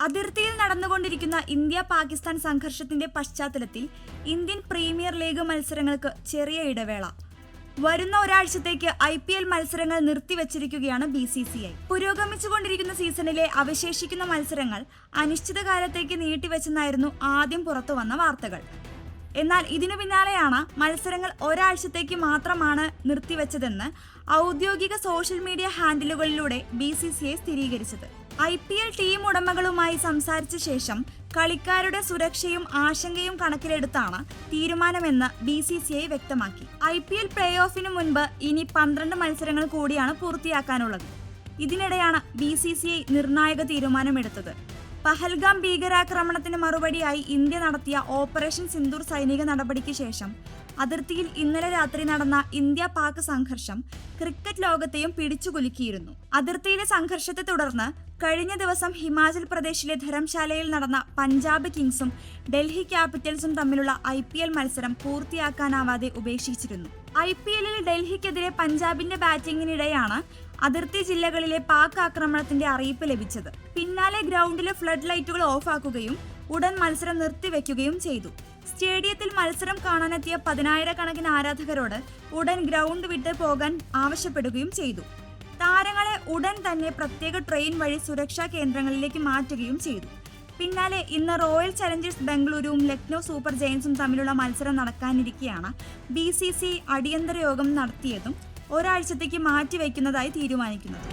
അതിർത്തിയിൽ നടന്നുകൊണ്ടിരിക്കുന്ന ഇന്ത്യ-പാകിസ്ഥാൻ സംഘർഷത്തിന്റെ പശ്ചാത്തലത്തിൽ ഇന്ത്യൻ പ്രീമിയർ ലീഗ് മത്സരങ്ങൾക്ക് ചെറിയ ഇടവേള. വരുന്ന ഒരാഴ്ചത്തേക്ക് IPL മത്സരങ്ങൾ നിർത്തിവച്ചിരിക്കുകയാണ് BCCI. പുരോഗമിച്ചുകൊണ്ടിരിക്കുന്ന സീസണിലെ അവശേഷിക്കുന്ന മത്സരങ്ങൾ അനിശ്ചിതകാലത്തേക്ക് നീട്ടിവെച്ചെന്നായിരുന്നു ആദ്യം പുറത്തുവന്ന വാർത്തകൾ. എന്നാൽ ഇതിനു പിന്നാലെയാണ് മത്സരങ്ങൾ ഒരാഴ്ചത്തേക്ക് മാത്രമാണ് നിർത്തിവെച്ചതെന്ന് ഔദ്യോഗിക സോഷ്യൽ മീഡിയ ഹാൻഡിലുകളിലൂടെ BCCI സ്ഥിരീകരിച്ചത്. IPL ടീം ഉടമകളുമായി സംസാരിച്ച ശേഷം കളിക്കാരുടെ സുരക്ഷയും ആശങ്കയും കണക്കിലെടുത്താണ് തീരുമാനമെന്ന് BCCI വ്യക്തമാക്കി. IPL പ്ലേ ഓഫിന് മുൻപ് ഇനി 12 മത്സരങ്ങൾ കൂടിയാണ് പൂർത്തിയാക്കാനുള്ളത്. ഇതിനിടെയാണ് BCCI നിർണായക തീരുമാനമെടുത്തത്. പഹൽഗാം ഭീകരാക്രമണത്തിന് മറുപടിയായി ഇന്ത്യ നടത്തിയ ഓപ്പറേഷൻ സിന്ദൂർ സൈനിക നടപടിക്ക് ശേഷം അതിർത്തിയിൽ ഇന്നലെ രാത്രി നടന്ന ഇന്ത്യ-പാക് സംഘർഷം ക്രിക്കറ്റ് ലോകത്തെയും പിടിച്ചുകുലുക്കിയിരുന്നു. അതിർത്തിയിലെ സംഘർഷത്തെ തുടർന്ന് കഴിഞ്ഞ ദിവസം ഹിമാചൽ പ്രദേശിലെ ധരംശാലയിൽ നടന്ന പഞ്ചാബ് കിങ്സും ഡൽഹി ക്യാപിറ്റൽസും തമ്മിലുള്ള IPL മത്സരം പൂർത്തിയാക്കാനാവാതെ ഉപേക്ഷിച്ചിരുന്നു. IPLൽ ഡൽഹിക്കെതിരെ പഞ്ചാബിന്റെ ബാറ്റിംഗിനിടെയാണ് അതിർത്തി ജില്ലകളിലെ പാക് ആക്രമണത്തിന്റെ അറിയിപ്പ് ലഭിച്ചത്. പിന്നാലെ ഗ്രൗണ്ടിലെ ഫ്ലഡ് ലൈറ്റുകൾ ഓഫാക്കുകയും ഉടൻ മത്സരം നിർത്തിവെക്കുകയും ചെയ്തു. സ്റ്റേഡിയത്തിൽ മത്സരം കാണാനെത്തിയ 10,000-കണക്കിന് ആരാധകരോട് ഉടൻ ഗ്രൗണ്ട് വിട്ട് പോകാൻ ആവശ്യപ്പെടുകയും ചെയ്തു. താരങ്ങളെ ഉടൻ തന്നെ പ്രത്യേക ട്രെയിൻ വഴി സുരക്ഷാ കേന്ദ്രങ്ങളിലേക്ക് മാറ്റുകയും ചെയ്തു. പിന്നാലെ ഇന്ന് റോയൽ ചലഞ്ചേഴ്സ് ബംഗളൂരുവും ലക്നൗ സൂപ്പർ ജയൻസും തമ്മിലുള്ള മത്സരം നടക്കാനിരിക്കെയാണ് BCCI അടിയന്തര യോഗം നടത്തിയതും ഒരാഴ്ചത്തേക്ക് മാറ്റിവെക്കുന്നതായി തീരുമാനിക്കുന്നത്.